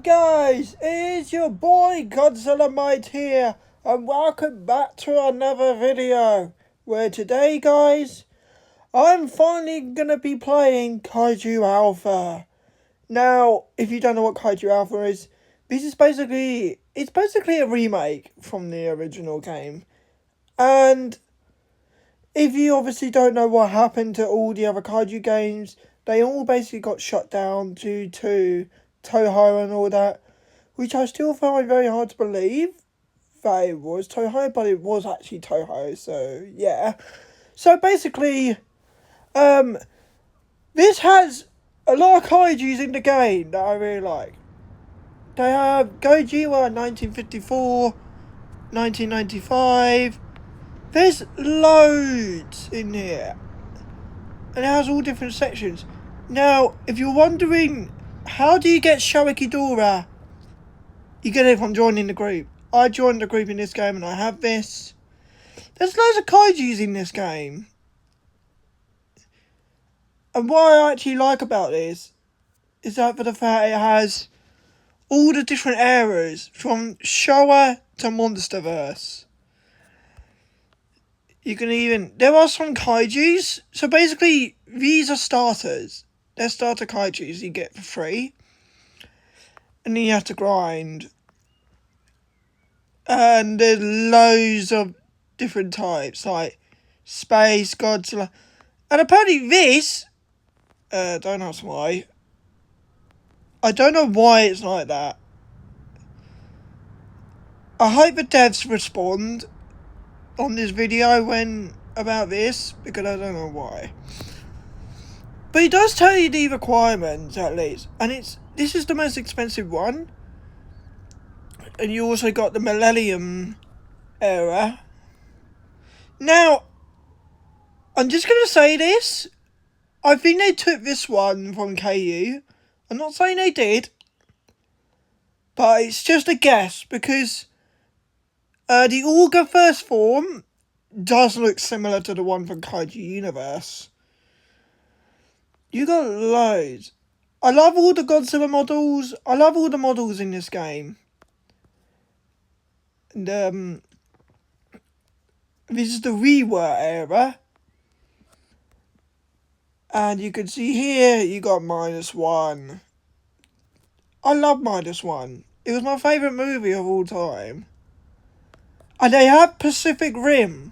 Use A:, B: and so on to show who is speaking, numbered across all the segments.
A: guys, it is your boy Godzilla Mite here, and welcome back to another video, where today guys, I'm finally gonna be playing Kaiju Alpha. Now, if you don't know what Kaiju Alpha is, it's basically a remake from the original game. And if you obviously don't know what happened to all the other Kaiju games, they all basically got shut down due to Toho and all that, which I still find very hard to believe that it was Toho, but it was actually Toho, so yeah. So basically, this has a lot of Kaijus in the game that I really like. They have Gojira 1954, 1995, there's loads in here, and it has all different sections. Now, if you're wondering, how do you get Shawikidora? You get it from joining the group. I joined the group in this game and I have this. There's loads of Kaijus in this game. And what I actually like about this is that for the fact it has all the different eras from Showa to Monsterverse. You can even, there are some Kaijus. So basically, these are starters. They're starter Kaijus you get for free. And then you have to grind. And there's loads of different types, like Space, Godzilla. And apparently this, don't ask why. I don't know why it's like that. I hope the devs respond on this video about this, because I don't know why. But it does tell you the requirements at least, and this is the most expensive one. And you also got the Millennium era. Now, I'm just gonna say this. I think they took this one from Kaiju. I'm not saying they did, but it's just a guess, because the Auger First Form does look similar to the one from Kaiju Universe. You got loads. I love all the Godzilla models. I love all the models in this game. And this is the rework era. And you can see here, you got -1. I love -1. It was my favourite movie of all time. And they have Pacific Rim.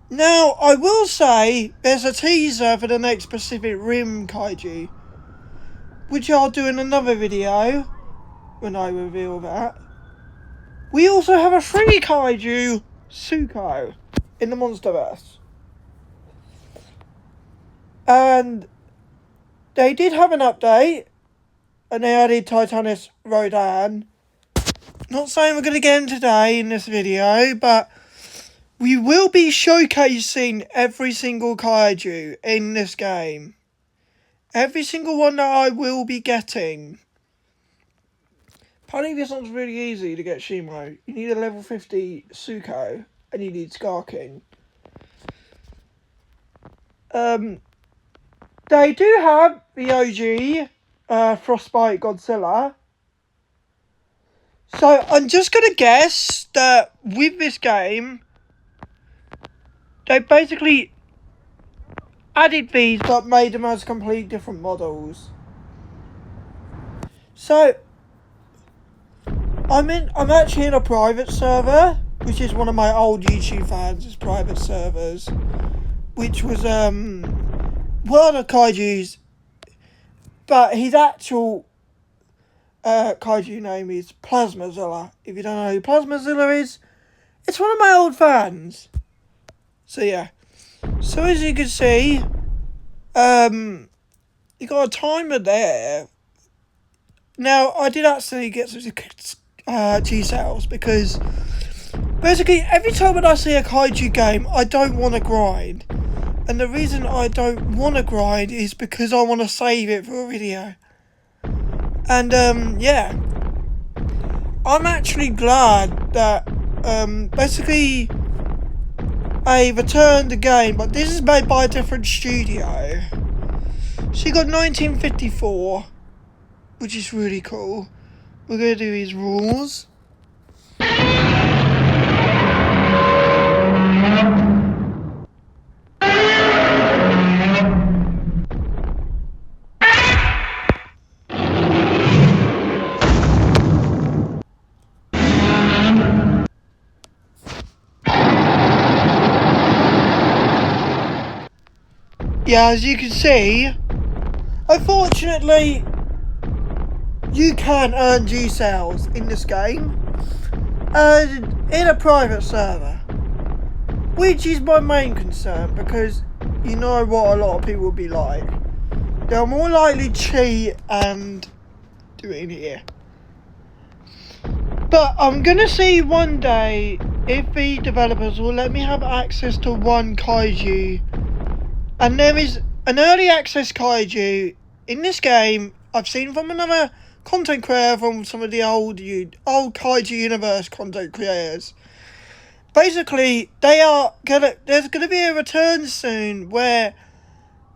A: Now, I will say, there's a teaser for the next Pacific Rim Kaiju, which I'll do in another video, when I reveal that. We also have a free Kaiju, Suko, in the Monsterverse. And they did have an update, and they added Titanus Rodan. Not saying we're going to get him today in this video, but we will be showcasing every single Kaiju in this game. Every single one that I will be getting. Apparently this one's really easy to get Shimo. You need a level 50 Suko, and you need Scar King. They do have the OG Frostbite Godzilla. So I'm just going to guess that with this game, they basically added these but made them as completely different models. So I'm actually in a private server, which is one of my old YouTube fans' private servers, which was one of Kaiju's, but his actual Kaiju name is Plasmazilla. If you don't know who Plasmazilla is, it's one of my old fans. So yeah. So as you can see, you got a timer there. Now, I did actually get some G-cells, because basically every time when I see a Kaiju game, I don't want to grind. And the reason I don't want to grind is because I want to save it for a video. And yeah, I'm actually glad that basically I returned the game, but this is made by a different studio. So you got 1954, which is really cool. We're gonna do his rules. Yeah, as you can see, unfortunately, you can earn G-cells in this game, and in a private server, which is my main concern, because you know what a lot of people will be like. They'll more likely cheat and do it in here. But I'm gonna see one day if the developers will let me have access to one Kaiju. And there is an early access Kaiju in this game I've seen from another content creator from some of the old Kaiju Universe content creators. Basically, there's gonna be a return soon where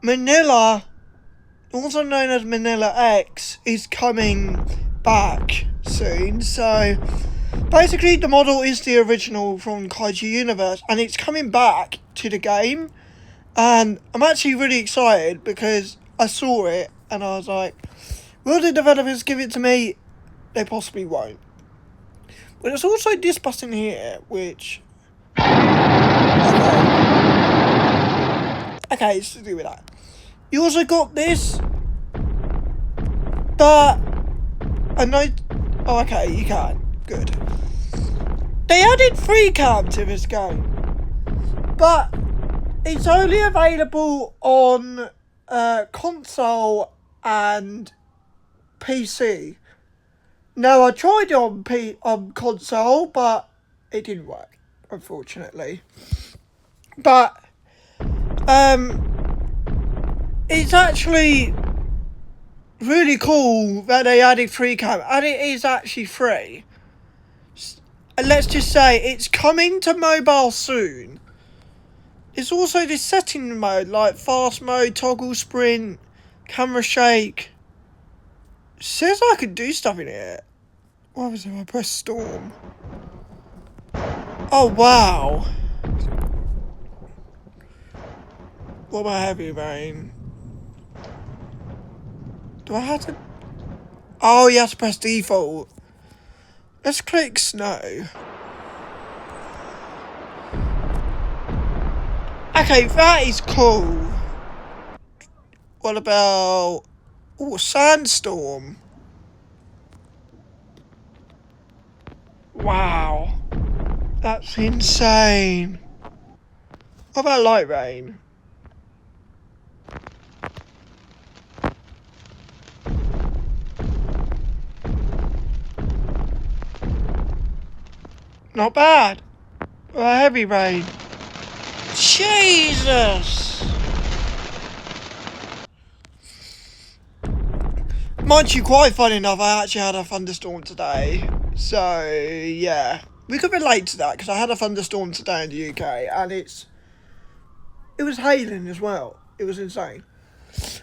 A: Manila, also known as Manila X, is coming back soon. So basically the model is the original from Kaiju Universe and it's coming back to the game. And I'm actually really excited because I saw it and I was like, will the developers give it to me? They possibly won't. But there's also this button here, which... Okay, it's to do with that. You also got this, but I know... Oh, okay, you can. Good. They added free cam to this game, but it's only available on console and PC. Now, I tried it on console, but it didn't work, unfortunately. But it's actually really cool that they added free cam, and it is actually free. And let's just say it's coming to mobile soon. It's also this setting mode, like fast mode, toggle sprint, camera shake. It says I can do stuff in it. What was it? I pressed storm. Oh wow. What about heavy rain? Do I have to... Oh, you have to press default. Let's click snow. Okay, that is cool. What about... Oh, sandstorm. Wow. That's insane. What about light rain? Not bad. Heavy rain. Jesus! Mind you, quite funny enough, I actually had a thunderstorm today. So, yeah. We could relate to that, because I had a thunderstorm today in the UK, and it was hailing as well. It was insane.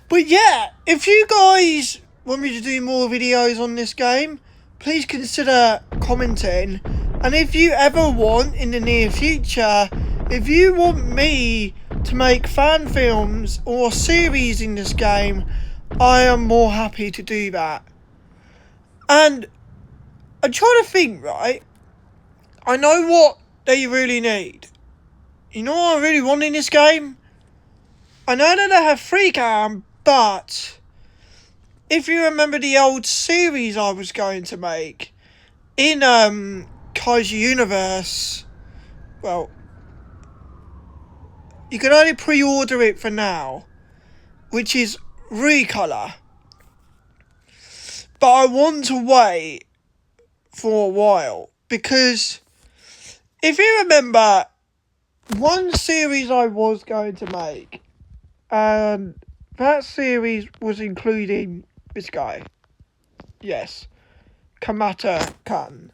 A: But yeah, if you guys want me to do more videos on this game, please consider commenting. And if you ever want, in the near future, if you want me to make fan films or series in this game, I am more happy to do that. And I'm trying to think, right? I know what they really need. You know what I really want in this game? I know that they have free cam, but if you remember the old series I was going to make in Kaiju Universe, well, you can only pre-order it for now, which is Recolor. But I want to wait for a while, because if you remember, one series I was going to make, and that series was including this guy. Yes, Kamata-kun.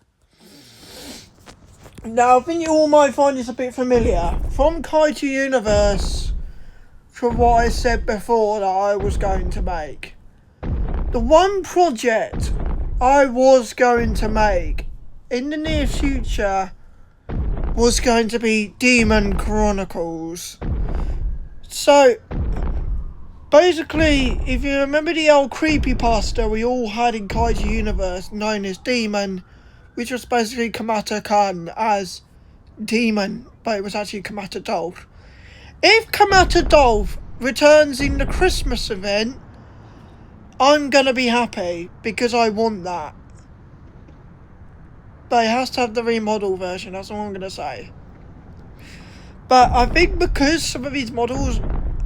A: Now, I think you all might find this a bit familiar. From Kaiju Universe, from what I said before that I was going to make. The one project I was going to make in the near future was going to be Demon Chronicles. So basically, if you remember the old creepypasta we all had in Kaiju Universe known as Demon, which was basically Kamata-kan as Demon, but it was actually Kamata Dolph. If Kamata Dolph returns in the Christmas event, I'm gonna be happy because I want that. But it has to have the remodel version, that's all I'm gonna say. But I think because some of these models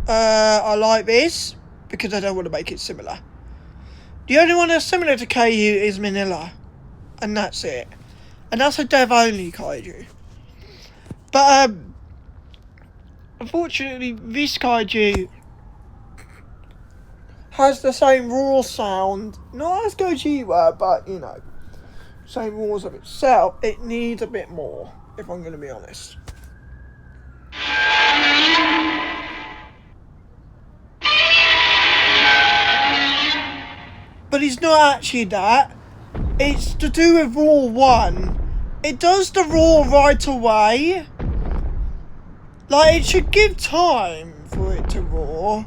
A: are like this, because I don't want to make it similar. The only one that's similar to Kaiju is Manila. And that's it. And that's a dev only Kaiju. But unfortunately this Kaiju has the same raw sound, not as Gojira, but you know, same rules of itself. It needs a bit more, if I'm going to be honest. But it's not actually that. It's to do with Raw 1. It does the Raw right away. Like, it should give time for it to Raw.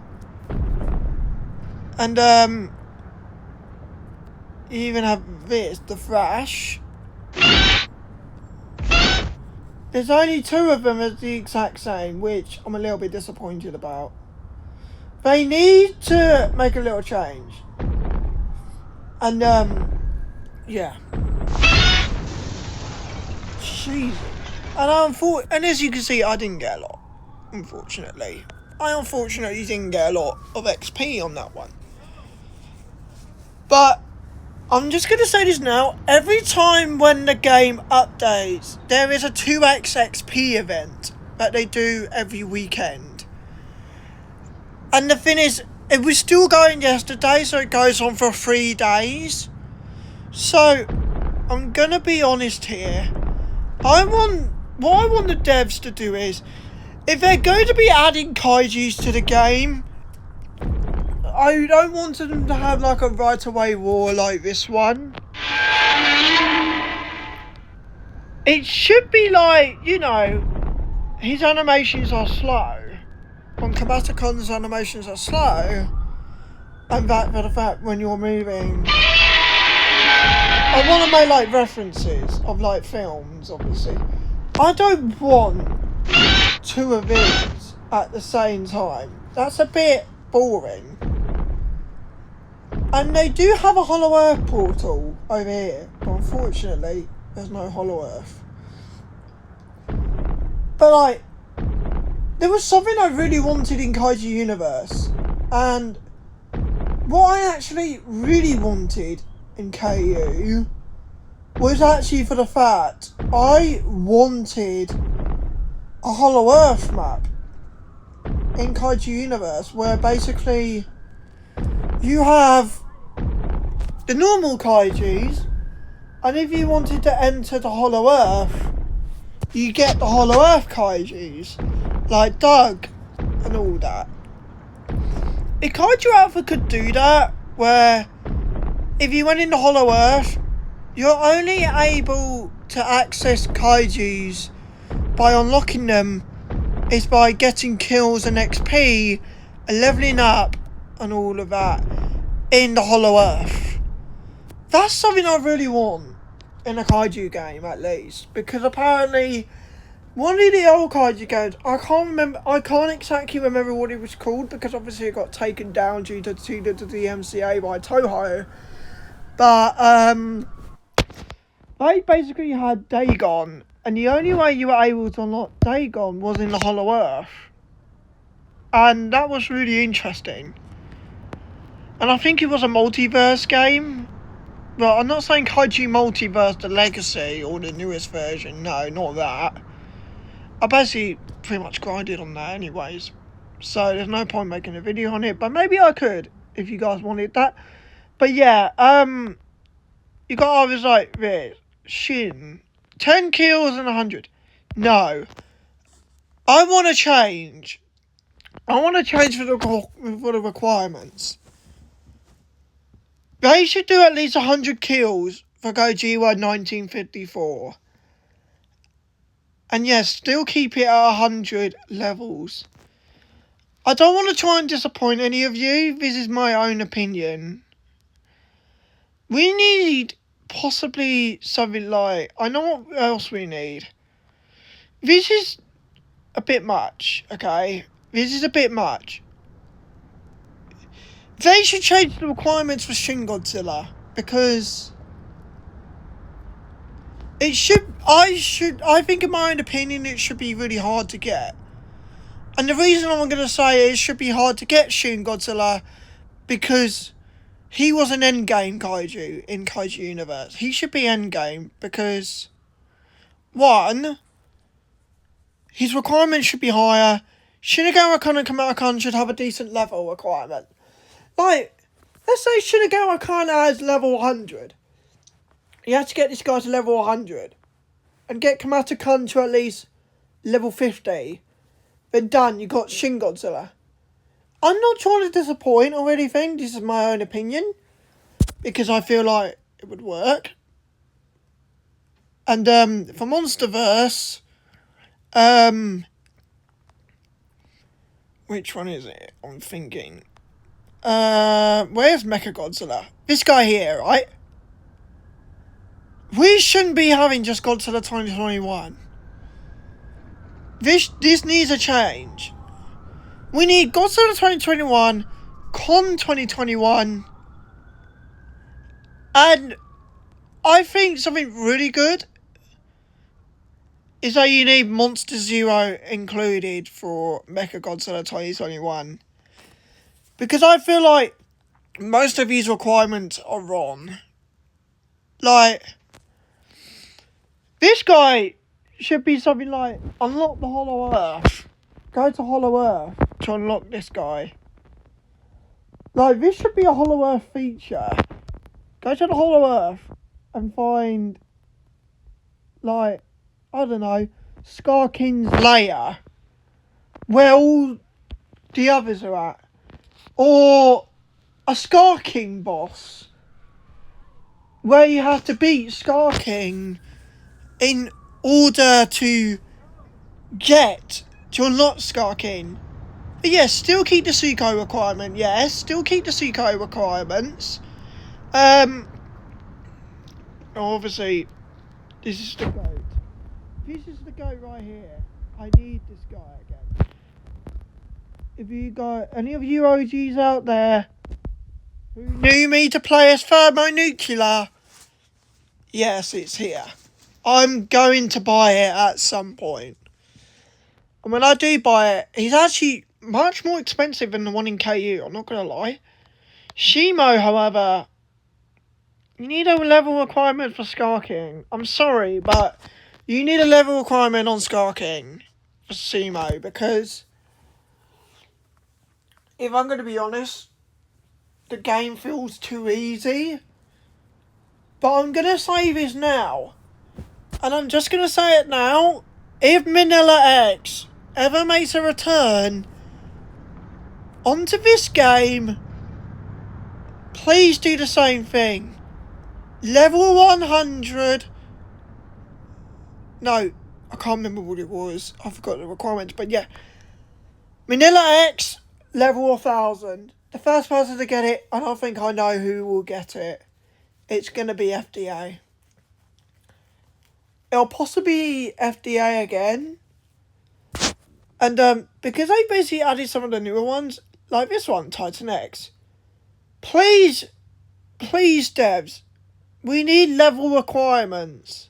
A: And, you even have this, the Thrash. There's only 2 of them as the exact same, which I'm a little bit disappointed about. They need to make a little change. And, yeah. Jesus. And as you can see, I didn't get a lot, unfortunately. I unfortunately didn't get a lot of XP on that one. But I'm just going to say this now. Every time when the game updates, there is a 2x XP event that they do every weekend. And the thing is, it was still going yesterday, so it goes on for 3 days. So, I'm going to be honest here. What I want the devs to do is, if they're going to be adding Kaijus to the game, I don't want them to have like a right away war like this one. It should be like, you know, his animations are slow. On Kamata-kan's animations are slow. And that for the fact when you're moving. I want to make like references of like films, obviously. I don't want 2 of these at the same time. That's a bit boring. And they do have a Hollow Earth portal over here, but unfortunately there's no Hollow Earth. But like, there was something I really wanted in Kaiju Universe, and what I actually really wanted in KU was actually for the fact I wanted a Hollow Earth map in Kaiju Universe where basically you have the normal Kaijus, and if you wanted to enter the Hollow Earth, you get the Hollow Earth Kaijus, like Doug and all that. If Kaiju Alpha could do that, where if you went into Hollow Earth, you're only able to access Kaijus by unlocking them is by getting kills and XP and leveling up and all of that in the Hollow Earth. That's something I really want in a Kaiju game, at least, because apparently one of the old Kaiju games, I can't exactly remember what it was called because obviously it got taken down due to the MCA by Toho, but they basically had Dagon, and the only way you were able to unlock Dagon was in the Hollow Earth, and that was really interesting. And I think it was a multiverse game. Well, I'm not saying Kaiju Multiverse, the Legacy, or the newest version. No, not that. I basically pretty much grinded on that anyways. So there's no point making a video on it. But maybe I could, if you guys wanted that. But yeah, you got others like this. Shin. 10 kills and 100. No. I want to change. I want to change for the requirements. They should do at least 100 kills for Kaiju 1954. And yes, still keep it at 100 levels. I don't want to try and disappoint any of you. This is my own opinion. We need possibly something like... I know what else we need. This is a bit much, okay? This is a bit much. They should change the requirements for Shin Godzilla. Because... I think in my own opinion, it should be really hard to get. And the reason I'm going to say it should be hard to get Shin Godzilla, because he was an endgame kaiju in Kaiju Universe. He should be endgame because, one, his requirements should be higher. Shinigami Khan and Kamata Khan should have a decent level requirement. Like, let's say Shinigami Khan has level 100. You have to get this guy to level 100. And get Kamata Khan to at least level 50. Then done, you got Shin Godzilla. I'm not trying to disappoint or anything. This is my own opinion. Because I feel like it would work. And for MonsterVerse, which one is it? I'm thinking. Where's Mechagodzilla? This guy here, right? We shouldn't be having just Godzilla 2021. This needs a change. We need Godzilla 2021, Con 2021, and I think something really good is that you need Monster Zero included for Mechagodzilla 2021. Because I feel like most of these requirements are wrong. Like, this guy should be something like, unlock the Hollow Earth. Go to Hollow Earth to unlock this guy. Like, this should be a Hollow Earth feature. Go to the Hollow Earth and find, like, I don't know, Scar King's lair, where all the others are at. Or a Scar King boss, where you have to beat Scar King in order to unlock Scar King. But yes, still keep the Suiko requirement, yes, still keep the Suiko requirements. Obviously, this is the goat. This is the goat right here. I need this guy again. If you got any of you OGs out there who knew me to play as Thermonuclear, yes, it's here. I'm going to buy it at some point. And when I do buy it, he's actually much more expensive than the one in KU, I'm not going to lie. Shimo, however, you need a level requirement for Scar King. I'm sorry, but you need a level requirement on Scar King for Shimo, because if I'm going to be honest, the game feels too easy. But I'm going to say this now. And I'm just going to say it now. If Manila X ever makes a return onto this game, please do the same thing. Level 100. No, I can't remember what it was. I forgot the requirements. But yeah. Manila X, level 1000. The first person to get it, I don't think I know who will get it. It's going to be FDA. It'll possibly be FDA again. And because they basically added some of the newer ones, like this one, Titan X. Please, devs, we need level requirements.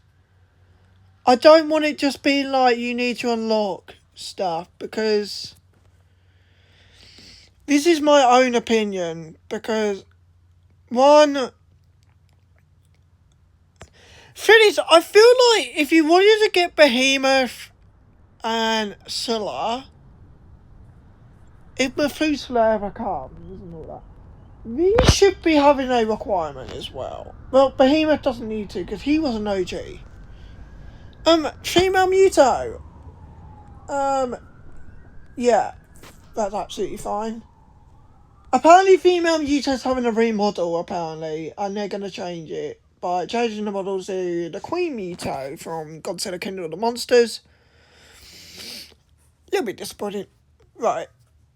A: I don't want it just being like you need to unlock stuff, because this is my own opinion, because one thing is, I feel like if you wanted to get Behemoth and Scylla, if Methuselah ever comes and all that, these should be having a requirement as well. Well, Behemoth doesn't need to, because he was an OG. Female Muto. Yeah, that's absolutely fine. Apparently female mutants having a remodel, apparently, and they're going to change it by changing the model to the Queen Muto from Godzilla Kingdom of the Monsters. A little bit disappointing. Right.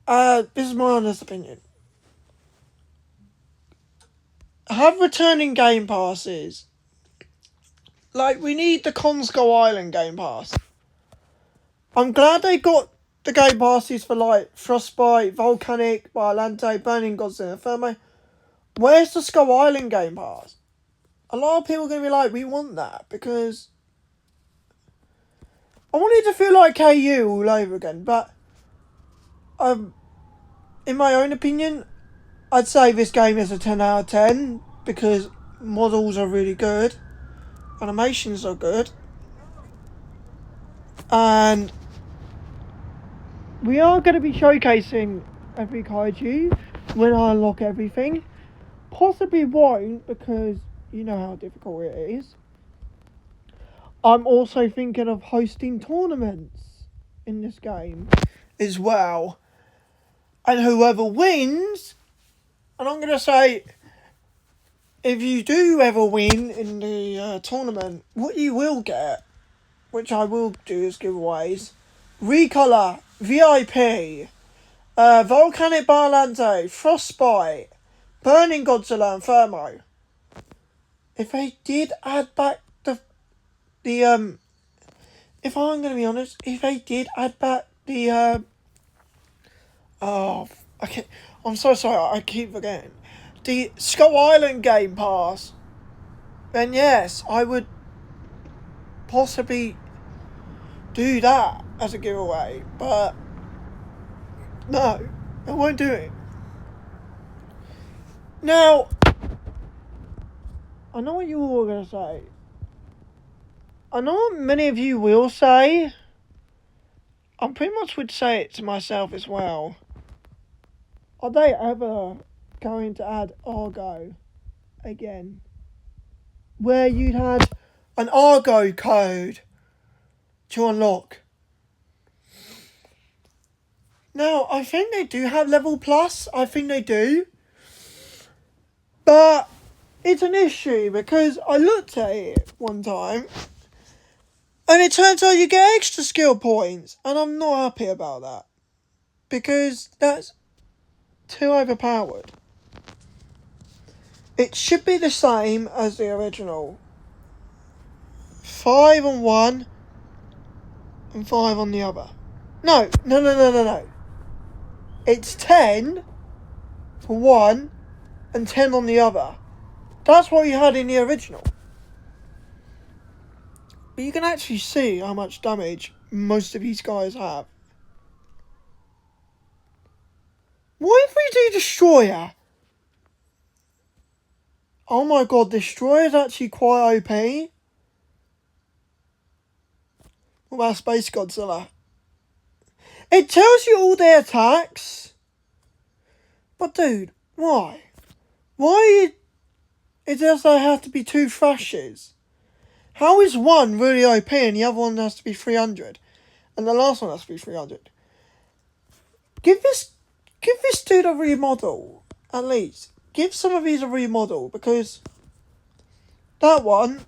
A: This is my honest opinion. Have returning game passes. Like, we need the Consco Island game pass. I'm glad they got the game passes for, like, Frostbite, Volcanic, Biolante, Burning Godzilla, Inferno. Where's the Skull Island game pass? A lot of people are going to be like, we want that, because I want it to feel like KU all over again, but in my own opinion, I'd say this game is a 10 out of 10, because models are really good, animations are good, and we are going to be showcasing every kaiju when I unlock everything. Possibly won't, because you know how difficult it is. I'm also thinking of hosting tournaments in this game as well. And whoever wins, and I'm going to say, if you do ever win in the tournament, what you will get, which I will do as giveaways, Recolor, VIP, Volcanic Biolante, Frostbite, Burning Godzilla and Thermo. If they did add back if I'm going to be honest, if they did add back okay, I'm so sorry, I keep forgetting. The Skull Island Game Pass, then yes, I would possibly do that as a giveaway, but no, I won't do it. Now, I know what you all are going to say. I know what many of you will say. I pretty much would say it to myself as well. Are they ever going to add Argo again? Where you'd had an Argo code to unlock. Now, I think they do have level plus. I think they do. But it's an issue because I looked at it one time and it turns out you get extra skill points, and I'm not happy about that because that's too overpowered. It should be the same as the original. 5 on one and 5 on the other. No. It's 10 for one and 10 on the other. That's what you had in the original. But you can actually see how much damage most of these guys have. What if we do Destroyer? Oh my god, Destroyer's actually quite OP. What about Space Godzilla? It tells you all their attacks. But dude, why? Why does there have to be 2 thrashes? How is one really OP and the other one has to be 300? And the last one has to be 300? Give this dude a remodel, at least. Give some of these a remodel, because that one,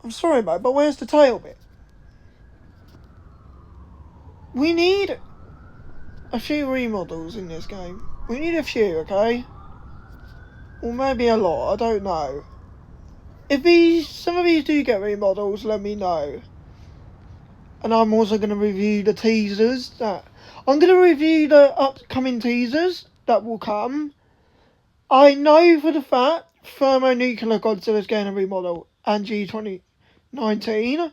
A: I'm sorry mate, but where's the tail bit? We need a few remodels in this game. We need a few, okay? Or maybe a lot, I don't know. If some of these do get remodels, let me know. And I'm also going to review the teasers I'm going to review the upcoming teasers that will come. I know for the fact Thermonuclear Godzilla is getting a remodel, and G2019.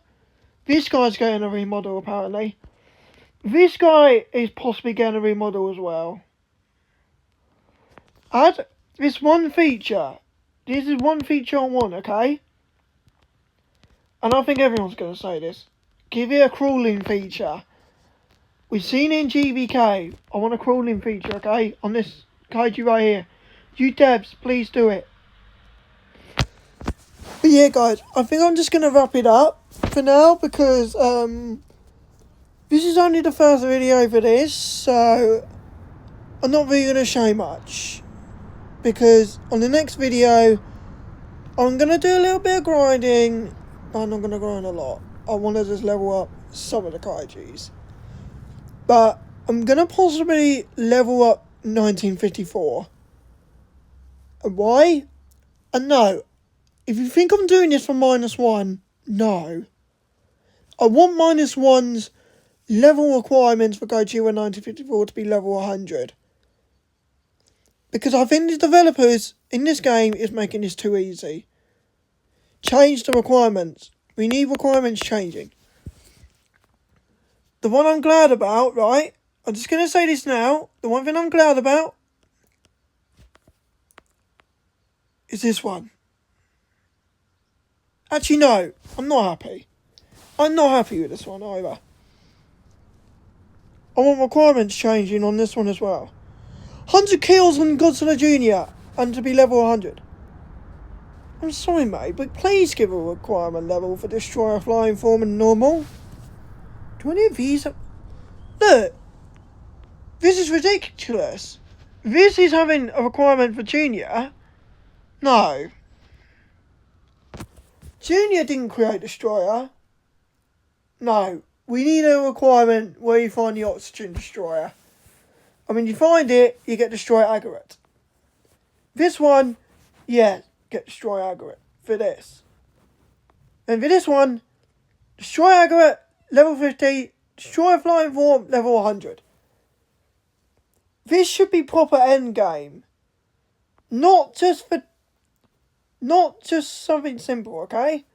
A: This guy's getting a remodel apparently. This guy is possibly getting a remodel as well. Add this one feature. This is one feature I want, okay? And I think everyone's going to say this. Give it a crawling feature. We've seen it in GBK. I want a crawling feature, okay? On this kaiju right here. You devs, please do it. But yeah, guys, I think I'm just going to wrap it up for now because this is only the first video for this, so I'm not really going to show much, because on the next video, I'm going to do a little bit of grinding, but I'm not going to grind a lot. I want to just level up some of the Kaijus. But I'm going to possibly level up 1954. And why? And no. If you think I'm doing this for -1, no. I want -1's level requirements for Kaiju 1954 to be level 100. Because I think the developers in this game is making this too easy. Change the requirements. We need requirements changing. The one I'm glad about, right? I'm just going to say this now. The one thing I'm glad about is this one. Actually, no. I'm not happy. I'm not happy with this one either. I want requirements changing on this one as well. 100 kills on Godzilla Jr. and to be level 100. I'm sorry, mate, but please give a requirement level for Destroyer, Flying Form and Normal. Do any of these... Look! This is ridiculous. This is having a requirement for Junior. No. Junior didn't create Destroyer. No. We need a requirement where you find the Oxygen Destroyer. And when you find it, you get Destroy Aggregate. This one, yeah, get Destroy Aggregate for this. And for this one, Destroy Aggregate, level 50, Destroy Flying Form, level 100. This should be proper endgame. Not just something simple, okay?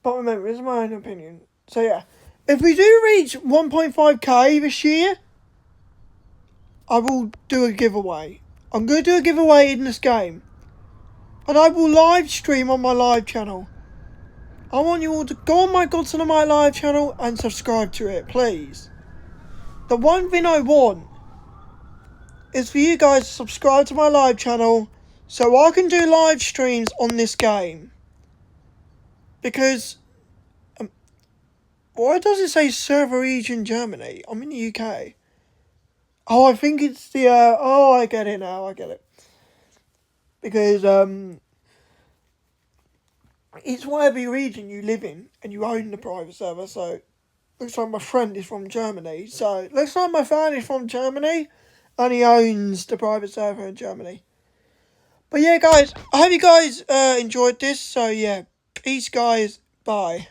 A: But remember, this is my own opinion. So yeah, if we do reach 1.5k this year, I will do a giveaway. I'm going to do a giveaway in this game. And I will live stream on my live channel. I want you all to go on my Godzilla My live channel and subscribe to it, please. The one thing I want is for you guys to subscribe to my live channel so I can do live streams on this game. Because, why does it say server region Germany? I'm in the UK. Oh, I think it's the, oh, I get it now, I get it. Because, it's whatever region you live in, and you own the private server, so, looks like my friend is from Germany, so, looks like my friend is from Germany, and he owns the private server in Germany. But yeah, guys, I hope you guys, enjoyed this, so yeah, peace, guys, bye.